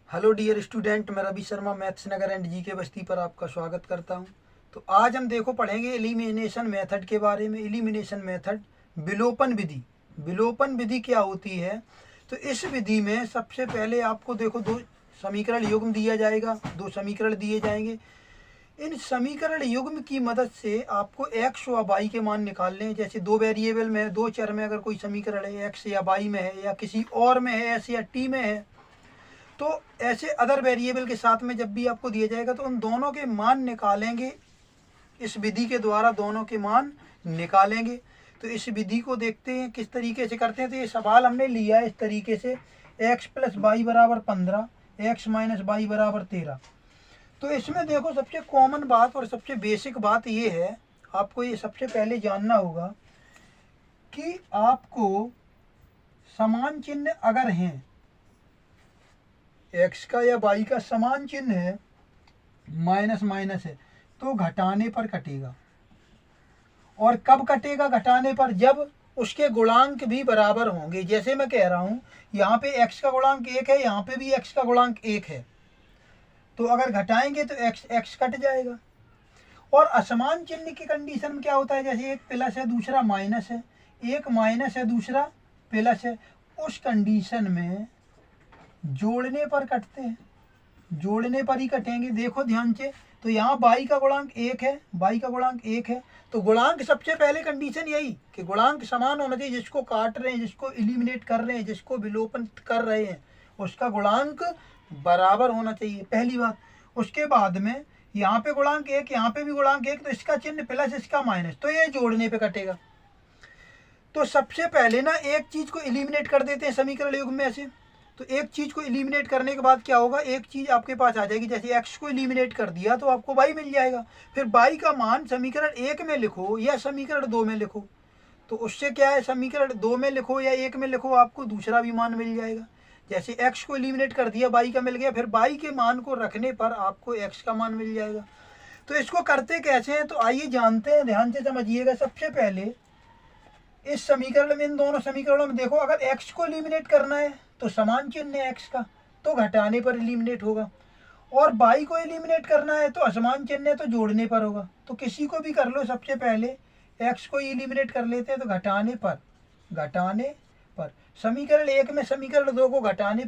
Hello dear student, मैं Ravi Sharma maths नगर and G K बस्ती पर आपका स्वागत करता हूं। तो आज हम पढ़ेंगे एलिमिनेशन मेथड के बारे में। एलिमिनेशन मेथड, विलोपन विधि। विलोपन विधि क्या होती है? तो इस विधि में सबसे पहले आपको दो समीकरण युग्म दिया जाएगा, दो समीकरण दिए जाएंगे। इन समीकरण युग्म की मदद से आपको एक्स व वाई के मान निकालने हैं। जैसे दो वेरिएबल में, दो चर में अगर कोई समीकरण है, एक्स या वाई में है या किसी और में है, एस या टी में है, तो ऐसे अदर वेरिएबल के साथ में जब भी आपको दिया जाएगा तो उन दोनों के मान निकालेंगे। इस विधि के द्वारा दोनों के मान निकालेंगे। तो इस विधि को देखते हैं किस तरीके से करते हैं। तो ये सवाल हमने लिया है इस तरीके से, x प्लस वाई बराबर 15, एक्स माइनस वाई बराबर 13। तो इसमें देखो, सबसे कॉमन बात और सबसे बेसिक बात ये है, आपको ये सबसे पहले जानना होगा कि आपको समान चिन्ह अगर हैं, एक्स का या वाई का समान चिन्ह है, माइनस माइनस है, तो घटाने पर कटेगा। और कब कटेगा घटाने पर? जब उसके गुणांक भी बराबर होंगे। जैसे मैं कह रहा हूं, यहाँ पे x का गुणांक 1 है, यहाँ पे भी x का गुणांक 1 है, तो अगर घटाएंगे तो x कट जाएगा। और असमान चिन्ह की कंडीशन में क्या होता है? जैसे एक प्लस है दूसरा माइनस है, एक माइनस है दूसरा प्लस है, उस कंडीशन में जोड़ने पर कटते हैं, जोड़ने पर ही कटेंगे। देखो ध्यान से, तो यहाँ बाई का गुणांक 1 है, बाई का गुणांक 1 है, तो गुणांक सबसे पहले कंडीशन यही कि गुणांक समान होना चाहिए। जिसको काट रहे हैं, जिसको एलिमिनेट कर रहे हैं, जिसको विलोपन कर रहे हैं, उसका गुणांक बराबर होना चाहिए, पहली बात। उसके बाद में यहाँ पे गुणांक 1, यहाँ पे भी गुणांक 1, तो इसका चिन्ह प्लस, इसका माइनस, तो ये जोड़ने पे कटेगा। तो सबसे पहले ना एक चीज को एलिमिनेट कर देते हैं समीकरण युग्म में से। तो एक चीज को एलिमिनेट करने के बाद क्या होगा, एक चीज आपके पास आ जाएगी। जैसे x को एलिमिनेट कर दिया तो आपको y मिल जाएगा। फिर y का मान समीकरण 1 में लिखो या समीकरण 2 में लिखो, तो उससे क्या है, समीकरण 2 में लिखो या 1 में लिखो, आपको दूसरा भी मान मिल जाएगा। जैसे x को एलिमिनेट कर दिया, y का मिल गया, फिर y के मान को रखने पर आपको x का मान मिल जाएगा। तो इसको करते कैसे हैं, तो आइए जानते हैं, ध्यान से समझिएगा। सबसे पहले इस समीकरण में, इन दोनों समीकरणों में देखो, अगर x को एलिमिनेट करना है तो समान चिन्ह है x का, तो घटाने पर एलिमिनेट होगा। और y को एलिमिनेट करना है तो असमान चिन्ह है, तो जोड़ने पर होगा। तो किसी को भी कर लो, सबसे पहले x को एलिमिनेट कर लेते हैं तो घटाने पर, घटाने पर। समीकरण 1 में समीकरण 2 को घटाने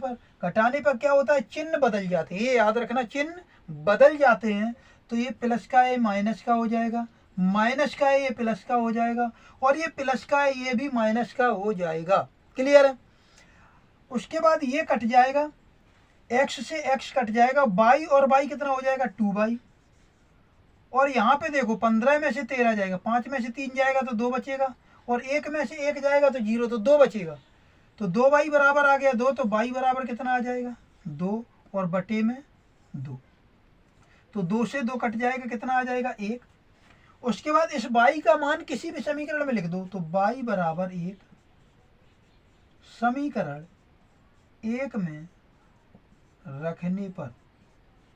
पर क्या होता है, चिन्ह बदल जाते हैं। ये याद रखना, चिन्ह बदल जाते हैं। तो ये प्लस का है माइनस का हो जाएगा, माइनस का है ये प्लस का हो जाएगा, और ये प्लस का है ये भी माइनस का हो जाएगा। क्लियर है? उसके बाद ये कट जाएगा, x से x कट जाएगा, बाई और बाई कितना हो जाएगा, 2y। और यहाँ पे देखो, 15 में से 13 जाएगा, 5 में से 3 जाएगा तो 2 बचेगा, और 1 में से 1 जाएगा तो 0, तो 2 बचेगा। तो 2y बराबर आ गया 2, तो y बराबर कितना आ जाएगा, 2 और बटे में 2। तो 2 से 2 कट जाएगा, कितना आ जाएगा, 1। उसके बाद इस y का मान किसी भी समीकरण में लिख दो, तो y बराबर 1 समीकरण 1 में रखने पर,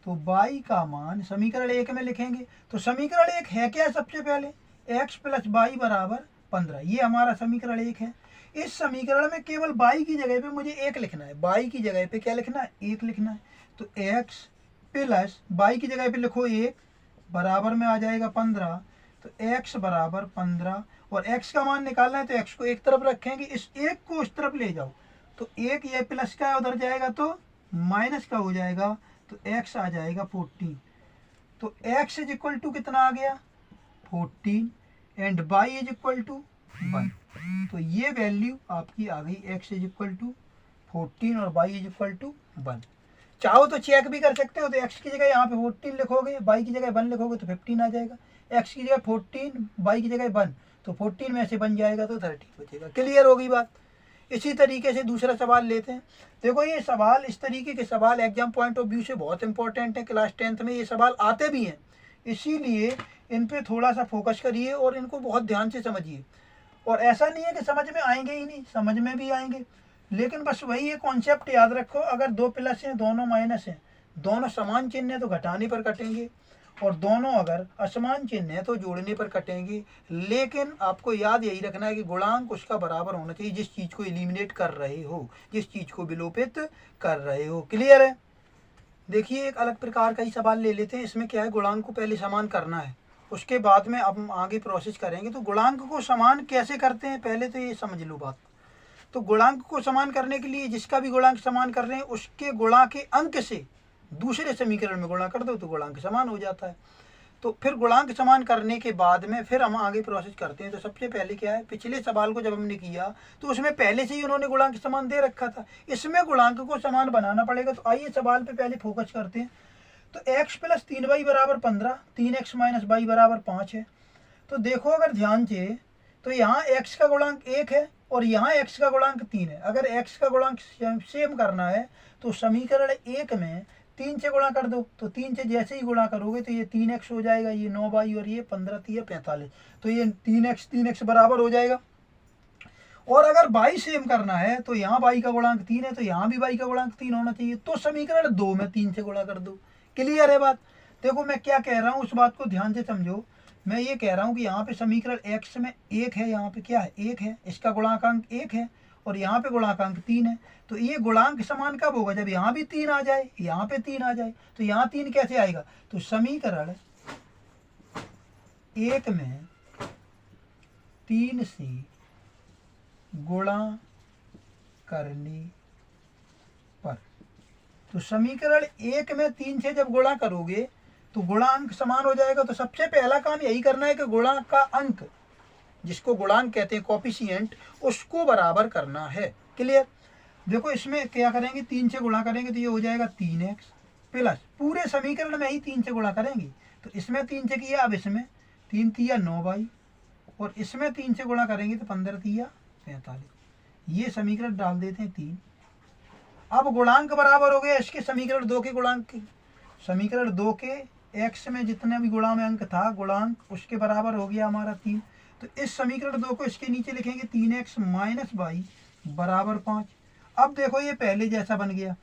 तो y का मान समीकरण 1 में लिखेंगे। तो समीकरण 1 है क्या? सबसे पहले x प्लस वाई बराबर 15, ये हमारा समीकरण 1 है। इस समीकरण में केवल y की जगह पे मुझे 1 लिखना है, y की जगह पे क्या लिखना है, 1 लिखना है। तो x प्लस y की जगह पे लिखो 1, बराबर में आ जाएगा 15। तो x बराबर 15, और x का मान निकालना है तो x को एक तरफ रखेंगे, इस 1 को उस तरफ ले जाओ, तो 1 ये प्लस का है, उधर जाएगा तो माइनस का हो जाएगा, तो x आ जाएगा 14। तो x इज इक्वल टू कितना आ गया, 14, and y is equal to 1। तो ये वैल्यू आपकी आ गई, x इज इक्वल टू 14 और y इज इक्वल टू 1। चाहो तो चेक भी कर सकते हो, तो x की जगह यहाँ पे 14 लिखोगे, y की जगह 1 लिखोगे तो 15 आ जाएगा। x की जगह 14, y की जगह 1, तो 14 में से बन जाएगा तो 13 बचेगा। क्लियर हो गई बात? इसी तरीके से दूसरा सवाल लेते हैं। देखो, ये सवाल, इस तरीके के सवाल एग्जाम पॉइंट ऑफ व्यू से बहुत इंपॉर्टेंट है। क्लास 10th में ये सवाल आते भी हैं, इसीलिए इन पे थोड़ा सा फोकस करिए और इनको बहुत ध्यान से समझिए। और ऐसा नहीं है कि समझ में आएंगे ही नहीं, समझ में भी आएंगे, लेकिन बस वही ये कॉन्सेप्ट याद रखो, अगर दो प्लस हैं दोनों माइनस हैं, दोनों समान चिन्ह है तो घटाने पर कटेंगे, और दोनों अगर असमान चिन्ह है तो जोड़ने पर कटेंगे। लेकिन आपको याद यही रखना है कि गुणांक उसका बराबर होना चाहिए जिस चीज को एलिमिनेट कर रहे हो, जिस चीज को विलोपित कर रहे हो। क्लियर है? देखिए एक अलग प्रकार का ही सवाल ले लेते हैं। इसमें क्या है, गुणांक को पहले समान करना है, उसके बाद में अब हम आगे प्रोसेस करेंगे। तो गुणांक को समान कैसे करते हैं, पहले तो ये समझ लो बात। तो गुणांक को समान करने के लिए जिसका भी गुणांक समान कर रहे हैं उसके गुणा के अंक से दूसरे समीकरण में गुणा कर दो तो गुणांक समान हो जाता है। तो फिर गुणांक समान करने के बाद में फिर हम आगे प्रोसेस करते हैं। तो सबसे पहले क्या है, पिछले सवाल को जब हमने किया तो उसमें पहले से ही उन्होंने गुणांक समान दे रखा था, इसमें गुणांक को समान बनाना पड़ेगा। तो आइए सवाल पे पहले फोकस करते हैं। तो x प्लस 3y बराबर 15, 3x माइनस y बराबर 5 है। तो देखो अगर ध्यान से, तो यहाँ x का गुणांक 1 है और यहाँ x का गुणांक 3 है। अगर x का गुणांक सेम करना है तो समीकरण 1 में 3 से गुणा कर दो। तो 3 से जैसे ही गुणा करोगे तो ये 3x हो जाएगा, ये 9y और ये 15 3 45, तो ये 3x बराबर हो जाएगा। और अगर y सेम करना है तो यहाँ y का गुणांक 3 है तो यहाँ भी y का गुणांक 3 होना चाहिए। तो समीकरण 2 में 3 से गुणा कर दो। क्लियर है बात? देखो मैं क्या कह रहा हूँ उस बात को ध्यान से समझो। मैं ये कह रहा हूँ कि यहाँ पे समीकरण x में 1 है, यहाँ पे क्या है 1 है, इसका गुणांक 1 है और यहाँ पे गुणांक 3 है। तो ये गुणांक समान कब होगा, जब यहाँ भी 3 आ जाए, यहाँ पे 3 आ जाए। तो यहाँ 3 कैसे आएगा, तो समीकरण 1 में 3 से गुणा करने पर, तो समीकरण 1 में 3 से जब गुणा करोगे तो गुणांक समान हो जाएगा। तो सबसे पहला काम यही करना है कि गुणांक का अंक, जिसको गुणांक कहते हैं कोफिशिएंट, उसको बराबर करना है। क्लियर? देखो इसमें क्या करेंगे, 3 से गुणा करेंगे तो ये हो जाएगा 3x प्लस, पूरे समीकरण में ही 3 से गुणा करेंगे। तो इसमें 3 से किया, अब इसमें 3 तिया 9y और इसमें 3 से गुणा करेंगे तो 15 तिया 45। ये समीकरण डाल देते हैं 3। अब गुणांक बराबर हो गया इसके समीकरण 2 के गुणांक के। समीकरण 2 के x में जितने भी गुणा में अंक था गुणांक, उसके बराबर हो गया हमारा 3। तो इस समीकरण 2 को इसके नीचे लिखेंगे 3x माइनस y बराबर 5। अब देखो ये पहले जैसा बन गया।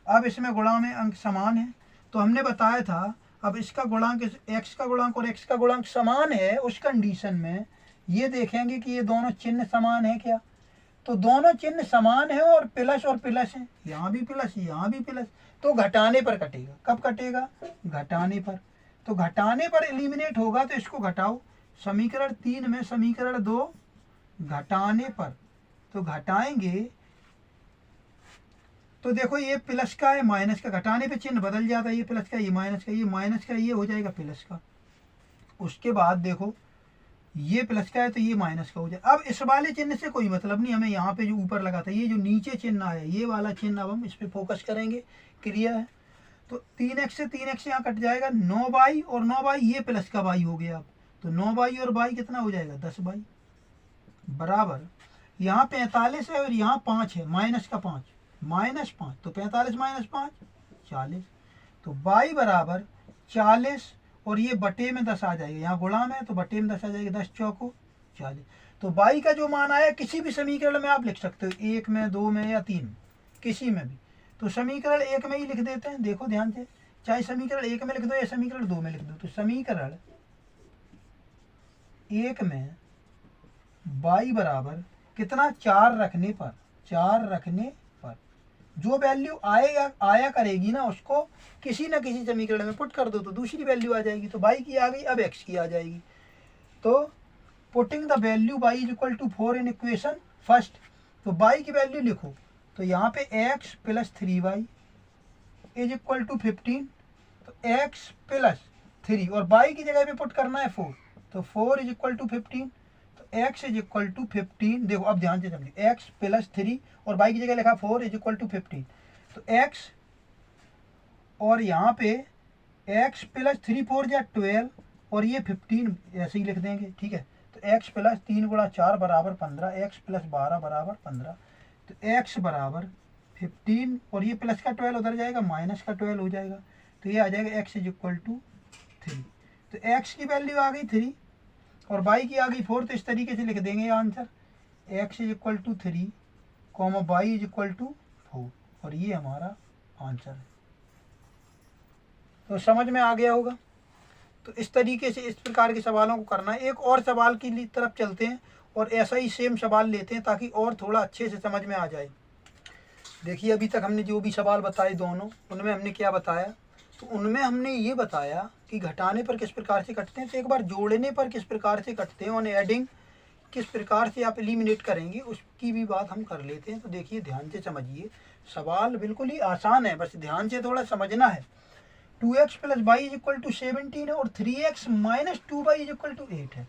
अब इसमें गुणा में अंक समान है। तो हमने बताया था अब इसका गुणांक, x का गुणांक और x का गुणांक समान है, उस कंडीशन में ये देखेंगे कि ये दोनों चिन्ह समान है क्या। तो दोनों चिन्ह समान है और प्लस है, यहाँ भी प्लस यहाँ भी प्लस, तो घटाने पर कटेगा। कब कटेगा, घटाने पर। तो घटाने पर एलिमिनेट होगा, तो इसको घटाओ। समीकरण 3 में समीकरण 2 घटाने पर, तो घटाएंगे तो देखो ये प्लस का है माइनस का, घटाने पे चिन्ह बदल जाता है, ये प्लस का ये माइनस का, ये माइनस का ये हो जाएगा प्लस का। उसके बाद देखो ये प्लस का है तो ये माइनस का हो जाए। अब इस वाले चिन्ह से कोई मतलब नहीं, हमें यहाँ पे जो ऊपर लगा था, ये जो नीचे चिन्ह आया ये वाला चिन्ह, अब हम इस पर फोकस करेंगे। क्लियर है? तो 3x से 3x यहाँ कट जाएगा, 9y और 9y ये प्लस का y हो गया। अब तो 9y और y कितना हो जाएगा, 10y बराबर, यहाँ 45 है और यहाँ 5 है, माइनस का 5 माइनस 5, तो 45 माइनस 5 40। तो y बराबर 40 और ये बटे में 10 आ जाएगा, यहाँ गुणा में तो बटे में 10 आ जाएगा, 10 चौको 40। तो y का जो मान आया किसी भी समीकरण में आप लिख सकते हो, 1 में 2 में या 3 किसी में भी। तो समीकरण 1 में ही लिख देते हैं, देखो ध्यान से, चाहे समीकरण 1 में लिख दो या समीकरण 2 में लिख दो। तो समीकरण 1 में y बराबर कितना, 4 रखने पर, 4 रखने पर जो वैल्यू आया करेगी ना, उसको किसी न किसी समीकरण में पुट कर दो तो दूसरी वैल्यू आ जाएगी। तो y की आ गई, अब x की आ जाएगी। तो putting the value y is equal to 4 in equation first, तो y की वैल्यू लिखो। तो यहाँ पे x प्लस 3y इज इक्वल टू 15, तो x प्लस 3 और y की जगह पे पुट करना है 4, तो 4 इज इक्वल टू 15, तो x इज इक्वल टू 15। देखो अब ध्यान से समझिए, x प्लस 3 और y की जगह लिखा 4 इज इक्वल टू 15, तो x और यहाँ पे x प्लस 3 4 जा 12 और ये 15 ऐसे ही लिख देंगे। ठीक है? तो x प्लस 3 गुणा 4 बराबर 15, x प्लस 12 बराबर 15, तो x बराबर 15 और ये प्लस का 12 उधर जाएगा, माइनस का 12 हो जाएगा, तो ये आ जाएगा x इज इक्वल टू 3। तो x की वैल्यू आ गई 3 और y की आ गई 4, तो इस तरीके से लिख देंगे answer, x is equal to 3 comma y is equal to 4, और ये हमारा आंसर है। तो समझ में आ गया होगा। तो इस तरीके से इस प्रकार के सवालों को करना है। एक और सवाल की तरफ चलते हैं और ऐसा ही सेम सवाल लेते हैं ताकि और थोड़ा अच्छे से समझ में आ जाए। देखिए अभी तक हमने जो भी सवाल बताए दोनों, उनमें हमने क्या बताया, तो उनमें हमने ये बताया कि घटाने पर किस प्रकार से कटते हैं। तो एक बार जोड़ने पर किस प्रकार से कटते हैं, ऑन एडिंग किस प्रकार से आप एलिमिनेट करेंगे, उसकी भी बात हम कर लेते हैं। तो देखिए ध्यान से समझिए, सवाल बिल्कुल ही आसान है, बस ध्यान से थोड़ा समझना है। 2x plus y is equal to 17 है और 3x minus 2y is equal to 8 है।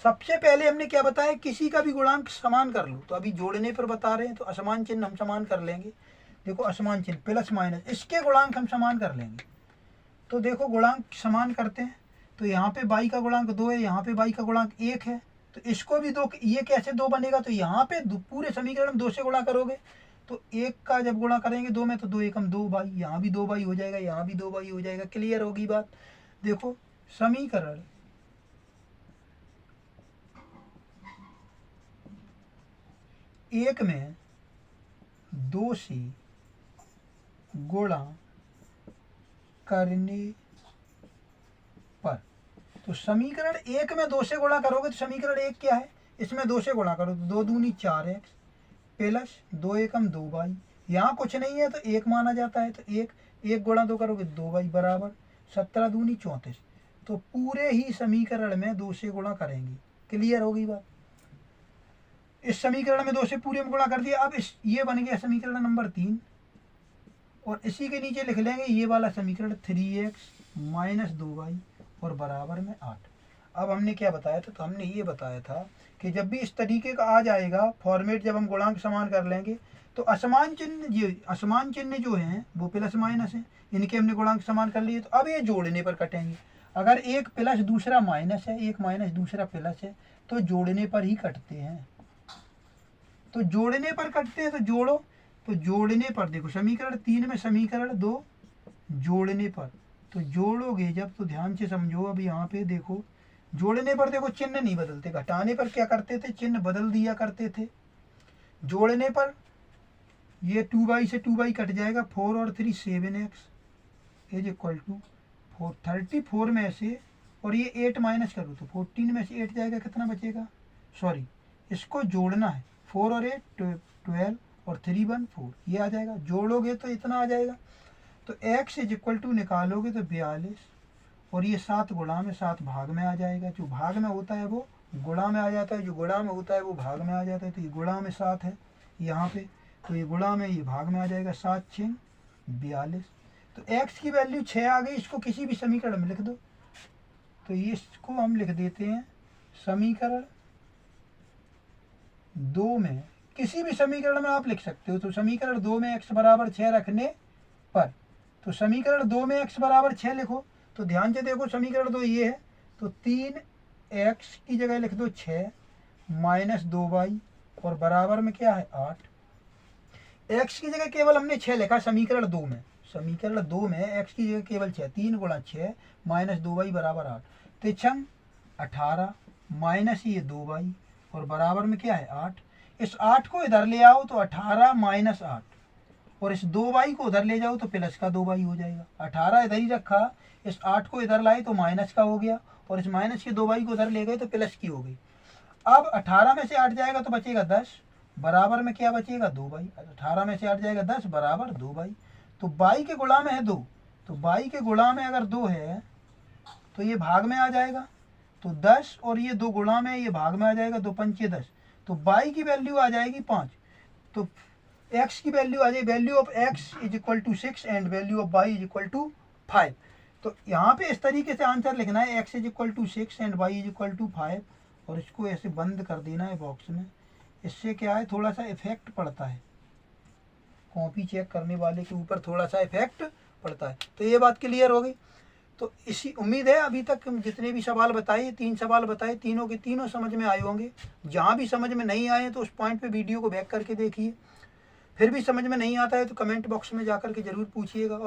सबसे पहले हमने क्या बताया, किसी का भी गुणांक समान कर लो। तो अभी जोड़ने पर बता रहे हैं तो असमान चिन्ह हम समान कर लेंगे। देखो असमान चिन्ह प्लस माइनस, इसके गुणांक हम समान कर लेंगे। तो देखो गुणांक समान करते हैं। तो यहाँ पे y का गुणांक 2 है, यहाँ पे y का गुणांक 1 है, तो इसको भी 2, ये कैसे 2 बनेगा, तो यहाँ पे पूरे समीकरण 2 से गुणा करोगे। तो 1 का जब गुणा करेंगे 2 में तो 2 एकम 2y, यहाँ भी 2y हो जाएगा, यहाँ भी 2y हो जाएगा। क्लियर होगी बात। देखो समीकरण एक में 2 से गुणा करने पर, तो समीकरण एक में 2 से गुणा करोगे तो समीकरण एक क्या है, इसमें 2 से गुणा करो तो 2 दूनी 4x प्लस 2 एकम 2y, यहाँ कुछ नहीं है तो 1 माना जाता है, तो 1 गुणा 2 करोगे 2y बराबर 17 दूनी 34। तो पूरे ही समीकरण में 2 से गुणा करेंगे। क्लियर होगी बात। इस समीकरण में 2 से पूरे में गुणा कर दिया। अब ये बन गया समीकरण नंबर 3 और इसी के नीचे लिख लेंगे ये वाला समीकरण 3x माइनस 2y और बराबर में 8। अब हमने क्या बताया था, तो हमने ये बताया था कि जब भी इस तरीके का आ जाएगा फॉर्मेट, जब हम गुणांक समान कर लेंगे तो असमान चिन्ह जो हैं वो प्लस माइनस है, इनके हमने गुणांक समान कर लिए। तो अब ये जोड़ने पर कटेंगे। अगर एक प्लस दूसरा माइनस है, एक माइनस दूसरा प्लस है, तो जोड़ने पर ही कटते हैं। तो जोड़ने पर कटते हैं, तो जोड़ो। तो जोड़ने पर देखो समीकरण 3 में समीकरण 2 जोड़ने पर, तो जोड़ोगे जब, तो ध्यान से समझो। अब यहाँ पे देखो जोड़ने पर देखो चिन्ह नहीं बदलते, घटाने पर क्या करते थे, चिन्ह बदल दिया करते थे। जोड़ने पर ये 2y से 2y कट जाएगा, 4 और 3 7x इज इक्वल टू 34 में से, और ये 8 माइनस करो तो 14 में से 8 जाएगा, कितना बचेगा, सॉरी इसको जोड़ना है, 4 और 8 12 और 3 1 4, ये आ जाएगा। जोड़ोगे तो इतना आ जाएगा। तो x इज इक्वल टू निकालोगे तो 42, और ये 7 गुणा में 7 भाग में आ जाएगा। जो भाग में होता है वो गुणा में आ जाता है, जो गुणा में होता है वो भाग में आ जाता है। तो ये गुणा में 7 है यहाँ पे, तो ये गुणा में ये भाग में आ जाएगा, 7 6 42। तो x की वैल्यू 6 आ गई। इसको किसी भी समीकरण में लिख दो। तो ये इसको हम लिख देते हैं समीकरण 2 में, किसी भी समीकरण में आप लिख सकते हो। तो समीकरण 2 में x बराबर 6 रखने पर, तो समीकरण 2 में x बराबर 6 लिखो। तो ध्यान से देखो समीकरण 2 ये है, तो 3x की जगह लिख दो 6 माइनस 2y और बराबर में क्या है 8। x की जगह केवल हमने 6 लिखा समीकरण 2 में। समीकरण 2 में x की जगह केवल 6, 3 गुणा 6 माइनस 2y बराबर 8, तो 6 18 माइनस ये 2y और बराबर में क्या है 8। इस 8 को इधर ले आओ तो 18 माइनस 8, और इस 2y को उधर ले जाओ तो प्लस का 2y हो जाएगा। 18 इधर ही रखा, इस 8 को इधर लाए तो माइनस का हो गया, और इस माइनस के 2y को उधर ले गए तो प्लस की हो गई। अब 18 में से 8 जाएगा तो बचेगा 10, बराबर में क्या बचेगा 2y। 18 में से 8 जाएगा 10 बराबर 2y। तो y के गुणा में है 2, तो y के गुणा में अगर 2 है तो ये भाग में आ जाएगा, तो 10 और ये 2 गुणा में ये भाग में आ जाएगा, 2 पंचे 10। तो y की वैल्यू आ जाएगी 5। तो x की वैल्यू आ जाएगी, value of x is equal to 6 and value of y is equal to 5। तो यहाँ पे इस तरीके से आंसर लिखना है, x is equal to 6 and y is equal to 5, और इसको ऐसे बंद कर देना है बॉक्स में। इससे क्या है, थोड़ा सा इफेक्ट पड़ता है, कॉपी चेक करने वाले के ऊपर थोड़ा सा इफेक्ट पड़ता है। तो ये बात क्लियर हो गई। तो इसी उम्मीद है अभी तक जितने भी सवाल बताए, 3 सवाल बताए, तीनों के तीनों समझ में आए होंगे। जहाँ भी समझ में नहीं आए तो उस पॉइंट पे वीडियो को बैक करके देखिए। फिर भी समझ में नहीं आता है तो कमेंट बॉक्स में जाकर के ज़रूर पूछिएगा। और